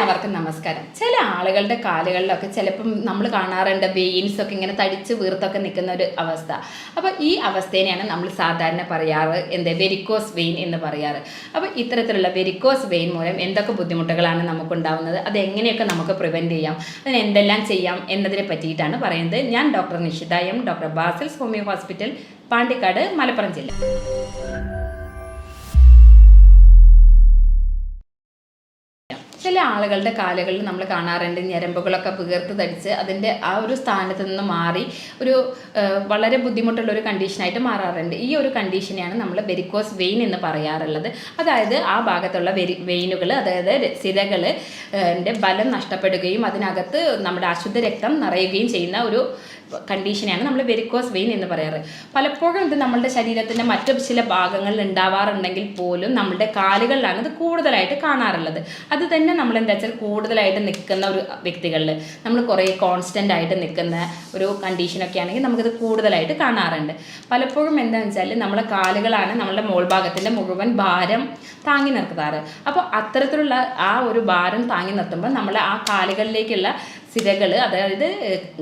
എല്ലാവർക്കും നമസ്കാരം. ചില ആളുകളുടെ കാലുകളിലൊക്കെ ചിലപ്പം നമ്മൾ കാണാറുണ്ട് വെയിൻസ് ഒക്കെ ഇങ്ങനെ തടിച്ച് വീർത്തൊക്കെ നിൽക്കുന്ന ഒരു അവസ്ഥ. അപ്പോൾ ഈ അവസ്ഥേനെയാണ് നമ്മൾ സാധാരണ പറയാറ് വെരിക്കോസ് വെയിൻ എന്ന് പറയാറ്. അപ്പോൾ ഇത്തരത്തിലുള്ള വെരിക്കോസ് വെയിൻ മൂലം എന്തൊക്കെ ബുദ്ധിമുട്ടുകളാണ് നമുക്കുണ്ടാവുന്നത്, അതെങ്ങനെയൊക്കെ നമുക്ക് പ്രിവെൻറ്റ് ചെയ്യാം, അതിന് എന്തെല്ലാം ചെയ്യാം എന്നതിനെ പറ്റിയിട്ടാണ് പറയുന്നത്. ഞാൻ doctor Nishitha M, doctor Basil's homeo hospital, Pandikkad, Malappuram ജില്ല. ചില ആളുകളുടെ കാലുകളിൽ നമ്മൾ കാണാറുണ്ട് ഞരമ്പുകളൊക്കെ വീർത്ത് തടിച്ച് അതിൻ്റെ ആ ഒരു സ്ഥാനത്ത് നിന്ന് മാറി ഒരു വളരെ ബുദ്ധിമുട്ടുള്ള ഒരു കണ്ടീഷനായിട്ട് മാറാറുണ്ട്. ഈ ഒരു കണ്ടീഷനെയാണ് നമ്മൾ വെരിക്കോസ് വെയിൻ എന്ന് പറയാറുള്ളത്. അതായത് ആ ഭാഗത്തുള്ള വെയിനുകൾ, അതായത് സിരകൾ ബലം നഷ്ടപ്പെടുകയും അതിനകത്ത് നമ്മുടെ അശുദ്ധ രക്തം നിറയുകയും ചെയ്യുന്ന ഒരു കണ്ടീഷനെയാണ് നമ്മൾ വെരിക്കോസ് വെയിൻ എന്ന് പറയാറ്. പലപ്പോഴും ഇത് നമ്മളുടെ ശരീരത്തിൻ്റെ മറ്റു ചില ഭാഗങ്ങളിൽ ഉണ്ടാവാറുണ്ടെങ്കിൽ പോലും നമ്മളുടെ കാലുകളിലാണ് ഇത് കൂടുതലായിട്ട് കാണാറുള്ളത്. അത് തന്നെ നമ്മൾ എന്താ വെച്ചാൽ കൂടുതലായിട്ട് നിൽക്കുന്ന ഒരു വ്യക്തികളിൽ നമ്മൾ കുറേ കോൺസ്റ്റൻ്റ് ആയിട്ട് നിൽക്കുന്ന ഒരു കണ്ടീഷനൊക്കെ ആണെങ്കിൽ നമുക്കിത് കൂടുതലായിട്ട് കാണാറുണ്ട്. പലപ്പോഴും എന്താണെന്ന് വെച്ചാൽ നമ്മളെ കാലുകളാണ് നമ്മളുടെ മോൾഭാഗത്തിൻ്റെ മുഴുവൻ ഭാരം താങ്ങി നിർത്താറ്. അപ്പോൾ അത്തരത്തിലുള്ള ആ ഒരു ഭാരം താങ്ങി നിർത്തുമ്പോൾ നമ്മൾ ആ കാലുകളിലേക്കുള്ള സിരകൾ, അതായത്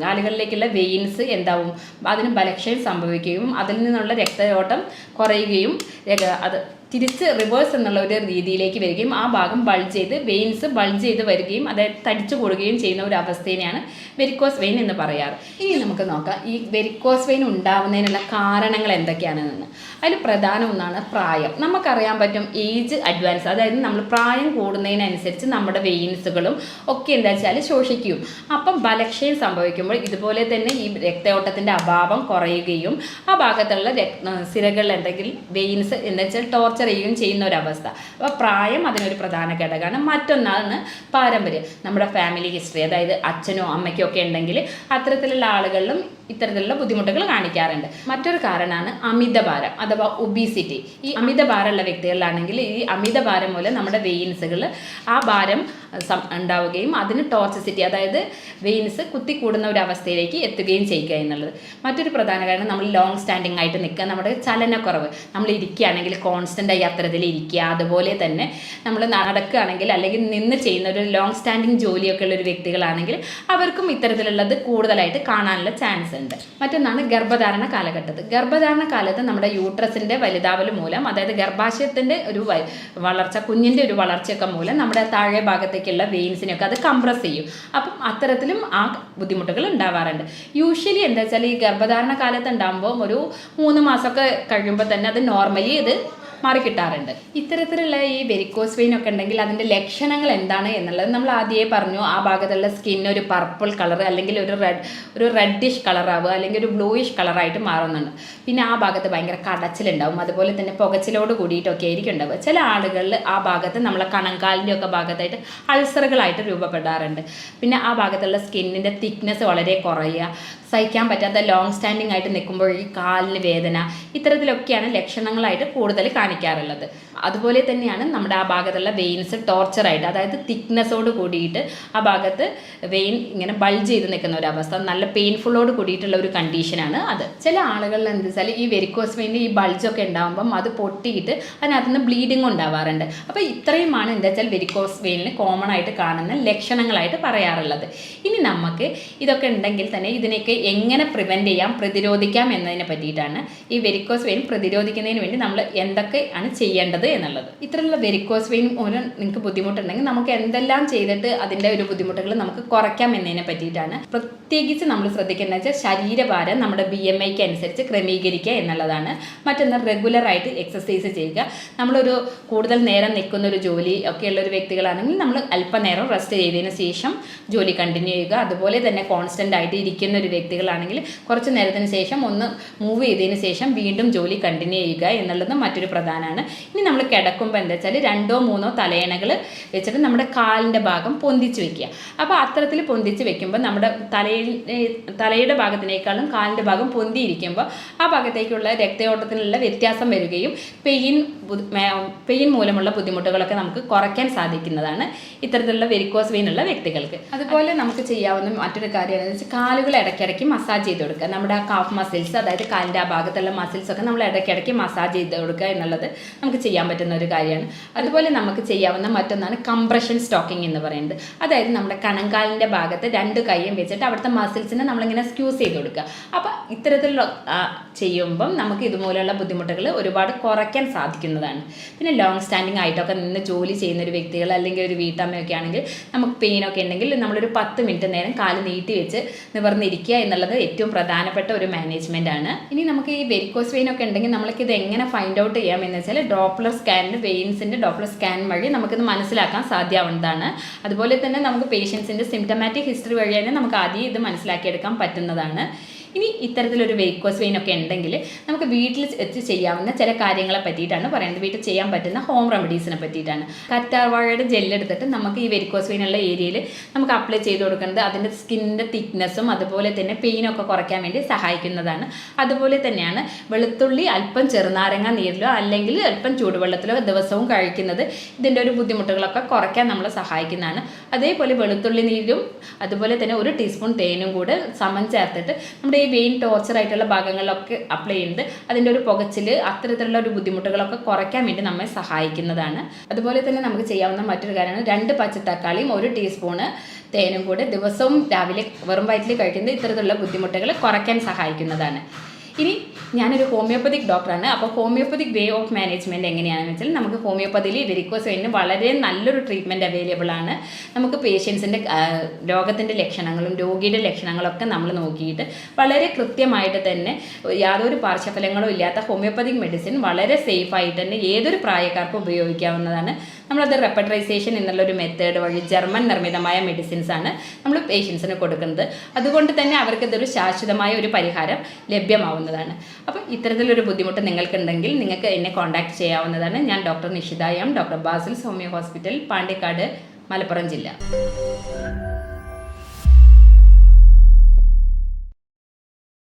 കാലുകളിലേക്കുള്ള വെയിൻസ് എന്താവും, അതിന് ബലക്ഷയം സംഭവിക്കുകയും അതിൽ നിന്നുള്ള രക്തയോട്ടം കുറയുകയും അത് തിരിച്ച് റിവേഴ്സ് എന്നുള്ള ഒരു രീതിയിലേക്ക് വരികയും ആ ഭാഗം ബൾജ് ചെയ്ത് വെയിൻസ് ബൾജ് ചെയ്ത് വരികയും അതായത് തടിച്ചു കൂടുകയും ചെയ്യുന്ന ഒരു അവസ്ഥേനെയാണ് വെരിക്കോസ് വെയിൻ എന്ന് പറയാറ്. ഇനി നമുക്ക് നോക്കാം ഈ വെരിക്കോസ് വെയിൻ ഉണ്ടാവുന്നതിനുള്ള കാരണങ്ങൾ എന്തൊക്കെയാണെന്ന്. അതിൽ പ്രധാന ഒന്നാണ് പ്രായം. നമുക്കറിയാൻ പറ്റും ഏജ് അഡ്വാൻസ്, അതായത് നമ്മൾ പ്രായം കൂടുന്നതിനനുസരിച്ച് നമ്മുടെ വെയിൻസുകളും ഒക്കെ എന്താ വെച്ചാൽ ശോഷിക്കും. അപ്പം ബലക്ഷയം സംഭവിക്കുമ്പോൾ ഇതുപോലെ തന്നെ ഈ രക്തയോട്ടത്തിൻ്റെ അഭാവം കുറയുകയും ആ ഭാഗത്തുള്ള സിരകളിൽ എന്തെങ്കിലും വെയിൻസ് എന്താ വെച്ചാൽ ടോർച്ചർ ചെയ്യുകയും ചെയ്യുന്ന ഒരവസ്ഥ. അപ്പോൾ പ്രായം അതിനൊരു പ്രധാന ഘടകമാണ്. മറ്റൊന്നാണ് പാരമ്പര്യം. നമ്മുടെ ഫാമിലി ഹിസ്റ്ററി, അതായത് അച്ഛനോ അമ്മയ്ക്കോ ഒക്കെ ഉണ്ടെങ്കിൽ അത്തരത്തിലുള്ള ആളുകളിലും ഇത്തരത്തിലുള്ള ബുദ്ധിമുട്ടുകൾ കാണിക്കാറുണ്ട്. മറ്റൊരു കാരണമാണ് അമിതഭാരം അഥവാ ഒബീസിറ്റി. ഈ അമിതഭാരമുള്ള വ്യക്തികളിലാണെങ്കിൽ ഈ അമിതഭാരം മൂലം നമ്മുടെ വെയിൻസുകൾ ആ ഭാരം ഉണ്ടാവുകയും അതിന് ടോർസിസിറ്റി, അതായത് വെയിൻസ് കുത്തിക്കൂടുന്ന ഒരു അവസ്ഥയിലേക്ക് എത്തുകയും ചെയ്യുക എന്നുള്ളത്. മറ്റൊരു പ്രധാന കാരണം നമ്മൾ ലോങ് സ്റ്റാൻഡിങ് ആയിട്ട് നിൽക്കുക, നമ്മുടെ ചലനക്കുറവ്. നമ്മൾ ഇരിക്കുകയാണെങ്കിൽ കോൺസ്റ്റൻ്റ് ആയി അത്തരത്തിൽ ഇരിക്കുക, അതുപോലെ തന്നെ നമ്മൾ നടക്കുകയാണെങ്കിൽ അല്ലെങ്കിൽ നിന്ന് ചെയ്യുന്ന ഒരു ലോങ് സ്റ്റാൻഡിങ് ജോലിയൊക്കെ ഉള്ള ഒരു വ്യക്തികളാണെങ്കിൽ അവർക്കും ഇത്തരത്തിലുള്ളത് കൂടുതലായിട്ട് കാണാനുള്ള ചാൻസ് ഉണ്ട്. മറ്റൊന്നാണ് ഗർഭധാരണ കാലഘട്ടത്ത്. ഗർഭധാരണ കാലത്ത് നമ്മുടെ യൂട്രസിൻ്റെ വലുതാവൽ മൂലം, അതായത് ഗർഭാശയത്തിൻ്റെ ഒരു വളർച്ച, കുഞ്ഞിൻ്റെ ഒരു വളർച്ചയൊക്കെ മൂലം നമ്മുടെ താഴെ ഭാഗത്തേക്കുള്ള വെയിൻസിനെയൊക്കെ അത് കംപ്രസ് ചെയ്യും. അപ്പം അത്തരത്തിലും ആ ബുദ്ധിമുട്ടുകൾ ഉണ്ടാവാറുണ്ട്. യൂഷ്വലി എന്താ വെച്ചാൽ ഈ ഗർഭധാരണ കാലത്ത് ഉണ്ടാകുമ്പോൾ ഒരു 3 മാസമൊക്കെ കഴിയുമ്പോൾ തന്നെ അത് നോർമലി ഇത് മാറിക്കിട്ടാറുണ്ട്. ഇത്തരത്തിലുള്ള ഈ വെരിക്കോസ് വെയിൻ ഒക്കെ ഉണ്ടെങ്കിൽ അതിൻ്റെ ലക്ഷണങ്ങൾ എന്താണ് എന്നുള്ളത് നമ്മൾ ആദ്യമേ പറഞ്ഞു. ആ ഭാഗത്തുള്ള സ്കിൻ ഒരു പർപ്പിൾ കളർ അല്ലെങ്കിൽ ഒരു റെഡിഷ് കളറാവുക അല്ലെങ്കിൽ ഒരു ബ്ലൂയിഷ് കളറായിട്ട് മാറുന്നുണ്ട്. പിന്നെ ആ ഭാഗത്ത് ഭയങ്കര കടച്ചിലുണ്ടാവും, അതുപോലെ തന്നെ പുകച്ചിലോട് കൂടിയിട്ടൊക്കെ ആയിരിക്കും ഉണ്ടാവുക. ചില ആളുകളിൽ ആ ഭാഗത്ത് നമ്മളെ കണങ്കാലിൻ്റെ ഒക്കെ ഭാഗത്തായിട്ട് അൾസറുകളായിട്ട് രൂപപ്പെടാറുണ്ട്. പിന്നെ ആ ഭാഗത്തുള്ള സ്കിന്നിൻ്റെ തിക്നെസ് വളരെ കുറയുക, സഹിക്കാൻ പറ്റാത്ത ലോങ് സ്റ്റാൻഡിങ് ആയിട്ട് നിൽക്കുമ്പോൾ ഈ കാലിന് വേദന, ഇത്തരത്തിലൊക്കെയാണ് ലക്ഷണങ്ങളായിട്ട് കൂടുതൽ കാണിക്കാറുള്ളത്. അതുപോലെ തന്നെയാണ് നമ്മുടെ ആ ഭാഗത്തുള്ള വെയിൻസ് ടോർച്ചറായിട്ട്, അതായത് തിക്നെസ്സോട് കൂടിയിട്ട് ആ ഭാഗത്ത് വെയിൻ ഇങ്ങനെ ബൾജ് ചെയ്ത് നിൽക്കുന്ന ഒരു അവസ്ഥ, നല്ല പെയിൻഫുള്ളോട് കൂടിയിട്ടുള്ള ഒരു കണ്ടീഷനാണ് അത്. ചില ആളുകളിൽ എന്താ വെച്ചാൽ ഈ വെരിക്കോസ് വെയിൻ്റെ ഈ ബൾജൊക്കെ ഉണ്ടാകുമ്പം അത് പൊട്ടിയിട്ട് അതിനകത്ത് നിന്ന് ബ്ലീഡിങ് ഉണ്ടാവാറുണ്ട്. അപ്പോൾ ഇത്രയുമാണ് എന്താ വെച്ചാൽ വെരിക്കോസ് വെയിനിൽ കോമൺ ആയിട്ട് കാണുന്ന ലക്ഷണങ്ങളായിട്ട് പറയാറുള്ളത്. ഇനി നമുക്ക് ഇതൊക്കെ ഉണ്ടെങ്കിൽ തന്നെ ഇതിനെയൊക്കെ എങ്ങനെ പ്രിവെൻറ്റ് ചെയ്യാം, പ്രതിരോധിക്കാം എന്നതിനെ പറ്റിയിട്ടാണ്. ഈ വെരിക്കോസ് വെയിൻ പ്രതിരോധിക്കുന്നതിന് വേണ്ടി നമ്മൾ എന്തൊക്കെയാണ് ചെയ്യേണ്ടത് എന്നുള്ളത്. ഇത്തരത്തിലുള്ള വെരിക്കോസ് വെയിൻ മൂലം നിങ്ങൾക്ക് ബുദ്ധിമുട്ടുണ്ടെങ്കിൽ നമുക്ക് എന്തെല്ലാം ചെയ്തിട്ട് അതിൻ്റെ ഒരു ബുദ്ധിമുട്ടുകൾ നമുക്ക് കുറയ്ക്കാം എന്നതിനെ പറ്റിയിട്ടാണ്. പ്രത്യേകിച്ച് നമ്മൾ ശ്രദ്ധിക്കേണ്ടത് വെച്ചാൽ ശരീരഭാരം നമ്മുടെ BMIക്ക് അനുസരിച്ച് ക്രമീകരിക്കുക എന്നുള്ളതാണ്. മറ്റൊന്ന് റെഗുലറായിട്ട് എക്സസൈസ് ചെയ്യുക. നമ്മളൊരു കൂടുതൽ നേരം നിൽക്കുന്ന ഒരു ജോലി ഒക്കെയുള്ള ഒരു വ്യക്തികളാണെങ്കിൽ നമ്മൾ അല്പനേരം റെസ്റ്റ് ചെയ്തതിന് ശേഷം ജോലി കണ്ടിന്യൂ ചെയ്യുക. അതുപോലെ തന്നെ കോൺസ്റ്റൻ്റ് ആയിട്ട് ഇരിക്കുന്ന ഒരു വ്യക്തികളാണെങ്കിൽ കുറച്ച് നേരത്തിന് ശേഷം ഒന്ന് മൂവ് ചെയ്തതിന് ശേഷം വീണ്ടും ജോലി കണ്ടിന്യൂ ചെയ്യുക എന്നുള്ളത് മറ്റൊരു പ്രധാനമാണ്. ഇനി നമ്മൾ കിടക്കുമ്പോൾ എന്താ വെച്ചാൽ 2-3 തലയണകൾ വെച്ചിട്ട് നമ്മുടെ കാലിൻ്റെ ഭാഗം പൊന്തിച്ച് വെക്കുക. അപ്പോൾ അത്തരത്തിൽ പൊന്തിച്ച് വെക്കുമ്പോൾ നമ്മുടെ തലയുടെ ഭാഗത്തിനേക്കാളും കാലിൻ്റെ ഭാഗം പൊന്തിയിരിക്കുമ്പോൾ ആ ഭാഗത്തേക്കുള്ള രക്തയോട്ടത്തിനുള്ള വ്യത്യാസം വരികയും പെയിൻ മൂലമുള്ള ബുദ്ധിമുട്ടുകളൊക്കെ നമുക്ക് കുറയ്ക്കാൻ സാധിക്കുന്നതാണ് ഇത്തരത്തിലുള്ള വെരിക്കോസ് വെയിൻ ഉള്ള വ്യക്തികൾക്ക്. അതുപോലെ നമുക്ക് ചെയ്യാവുന്ന മറ്റൊരു കാര്യം എന്താണെന്ന് വെച്ചാൽ കാലുകൾ ഇടയ്ക്കിടയ്ക്ക് മസാജ് ചെയ്ത് കൊടുക്കുക. നമ്മുടെ ആ കാഫ് മസിൽസ്, അതായത് കാലിൻ്റെ ആ ഭാഗത്തുള്ള മസിൽസൊക്കെ നമ്മൾ ഇടയ്ക്കിടയ്ക്ക് മസാജ് ചെയ്ത് കൊടുക്കുക എന്നുള്ളത് എന്നുള്ളത് നമുക്ക് ചെയ്യാൻ പറ്റുന്ന ഒരു കാര്യമാണ്. അതുപോലെ നമുക്ക് ചെയ്യാവുന്ന മറ്റൊന്നാണ് കംപ്രഷൻ സ്റ്റോക്കിംഗ് എന്ന് പറയുന്നത്. അതായത് നമ്മുടെ കണങ്കാലിൻ്റെ ഭാഗത്ത് 2 കൈയും വെച്ചിട്ട് അവിടുത്തെ മസിൽസിനെ നമ്മളിങ്ങനെ സ്ക്യൂസ് ചെയ്ത് കൊടുക്കുക. അപ്പോൾ ഇത്തരത്തിലുള്ള ചെയ്യുമ്പം നമുക്ക് ഇതുപോലെയുള്ള ബുദ്ധിമുട്ടുകൾ ഒരുപാട് കുറയ്ക്കാൻ സാധിക്കുന്നതാണ്. പിന്നെ ലോങ് സ്റ്റാൻഡിങ് ആയിട്ടൊക്കെ നിന്ന് ജോലി ചെയ്യുന്ന ഒരു വ്യക്തികൾ അല്ലെങ്കിൽ ഒരു വീട്ടമ്മയൊക്കെ ആണെങ്കിൽ നമുക്ക് പെയിനൊക്കെ ഉണ്ടെങ്കിൽ നമ്മളൊരു 10 മിനിറ്റ് നേരം കാല് നീട്ടി വെച്ച് നിവർന്നിരിക്കുക എന്നുള്ളത് ഏറ്റവും പ്രധാനപ്പെട്ട ഒരു മാനേജ്മെൻ്റ് ആണ്. ഇനി നമുക്ക് ഈ വെരിക്കോസ് വെയിൻ ഒക്കെ ഉണ്ടെങ്കിൽ നമ്മൾക്ക് ഇത് എങ്ങനെ ഫൈൻഡ് ഔട്ട് ചെയ്യാമെന്ന് വെച്ചാൽ ഡോപ്ലർ സ്കാനിൻ്റെ വെയിൻസിൻ്റെ ഡോപ്ലർ സ്കാൻ വഴി നമുക്കിത് മനസ്സിലാക്കാൻ സാധ്യമാവുന്നതാണ്. അതുപോലെ തന്നെ നമുക്ക് പേഷ്യൻസിൻ്റെ സിംറ്റമാറ്റിക് ഹിസ്റ്ററി വഴി തന്നെ നമുക്ക് ആദ്യം ഇത് മനസ്സിലാക്കിയെടുക്കാൻ പറ്റുന്നതാണ്. ഇനി ഇത്തരത്തിലൊരു വെരിക്കോസ് വെയിൻ ഒക്കെ ഉണ്ടെങ്കിൽ നമുക്ക് വീട്ടിൽ വെച്ച് ചെയ്യാവുന്ന ചില കാര്യങ്ങളെ പറ്റിയിട്ടാണ് പറയുന്നത്. വീട്ടിൽ ചെയ്യാൻ പറ്റുന്ന ഹോം റെമഡീസിനെ പറ്റിയിട്ടാണ്. കറ്റാർവാഴയുടെ ജെല്ലെടുത്തിട്ട് നമുക്ക് ഈ വെരിക്കോസ് വെയിനുള്ള ഏരിയയിൽ നമുക്ക് അപ്ലൈ ചെയ്ത് കൊടുക്കുന്നത് അതിൻ്റെ സ്കിന്നിൻ്റെ തിക്നെസ്സും അതുപോലെ തന്നെ പെയിനൊക്കെ കുറയ്ക്കാൻ വേണ്ടി സഹായിക്കുന്നതാണ്. അതുപോലെ തന്നെയാണ് വെളുത്തുള്ളി അല്പം ചെറുനാരങ്ങ നീരിലോ അല്ലെങ്കിൽ അല്പം ചൂടുവെള്ളത്തിലോ ദിവസവും കഴിക്കുന്നത് ഇതിൻ്റെ ഒരു ബുദ്ധിമുട്ടുകളൊക്കെ കുറയ്ക്കാൻ നമ്മളെ സഹായിക്കുന്നതാണ്. അതേപോലെ വെളുത്തുള്ളി നീരും അതുപോലെ തന്നെ 1 ടീസ്പൂൺ തേനും കൂടെ സമം ചേർത്തിട്ട് നമ്മുടെ ഈ വെയിൻ ടോർച്ചർ ആയിട്ടുള്ള ഭാഗങ്ങളിലൊക്കെ അപ്ലൈ ചെയ്യുന്നത് അതിൻ്റെ ഒരു പുകച്ചിൽ അത്തരത്തിലുള്ള ഒരു ബുദ്ധിമുട്ടുകളൊക്കെ കുറയ്ക്കാൻ വേണ്ടി നമ്മെ സഹായിക്കുന്നതാണ്. അതുപോലെ തന്നെ നമുക്ക് ചെയ്യാവുന്ന മറ്റൊരു കാര്യമാണ് 2 പച്ചത്തക്കാളിയും 1 ടീസ്പൂണ് തേനും കൂടെ ദിവസവും രാവിലെ വെറും വയറ്റിൽ കഴിക്കുന്നത് ഇത്തരത്തിലുള്ള ബുദ്ധിമുട്ടുകൾ കുറയ്ക്കാൻ സഹായിക്കുന്നതാണ്. ഇനി ഞാനൊരു ഹോമിയോപ്പതിക് ഡോക്ടറാണ്. അപ്പോൾ ഹോമിയോപ്പതിക് വേ ഓഫ് മാനേജ്മെൻറ്റ് എങ്ങനെയാണെന്ന് വെച്ചാൽ നമുക്ക് ഹോമിയോപ്പതിയിൽ വെരിക്കോസ് വെയിന് വളരെ നല്ലൊരു ട്രീറ്റ്മെൻറ്റ് അവൈലബിൾ ആണ്. നമുക്ക് പേഷ്യൻസിൻ്റെ രോഗത്തിൻ്റെ ലക്ഷണങ്ങളും രോഗിയുടെ ലക്ഷണങ്ങളൊക്കെ നമ്മൾ നോക്കിയിട്ട് വളരെ കൃത്യമായിട്ട് തന്നെ യാതൊരു പാർശ്വഫലങ്ങളും ഇല്ലാത്ത ഹോമിയോപ്പതിക് മെഡിസിൻ വളരെ സേഫായിട്ട് തന്നെ ഏതൊരു പ്രായക്കാർക്കും ഉപയോഗിക്കാവുന്നതാണ്. നമ്മളത് റെപ്പട്രൈസേഷൻ എന്നുള്ളൊരു മെത്തേഡ് വഴി ജർമ്മൻ നിർമ്മിതമായ മെഡിസിൻസാണ് നമ്മൾ പേഷ്യൻസിന് കൊടുക്കുന്നത്. അതുകൊണ്ട് തന്നെ അവർക്ക് ഇതൊരു ശാശ്വതമായ ഒരു പരിഹാരം ലഭ്യമാവുന്നതാണ്. അപ്പോൾ ഇത്തരത്തിലൊരു ബുദ്ധിമുട്ട് നിങ്ങൾക്കുണ്ടെങ്കിൽ നിങ്ങൾക്ക് എന്നെ കോൺടാക്ട് ചെയ്യാവുന്നതാണ്. ഞാൻ doctor Nishitha M, doctor Basil's homeo hospital, Pandikkad, Malappuram ജില്ല.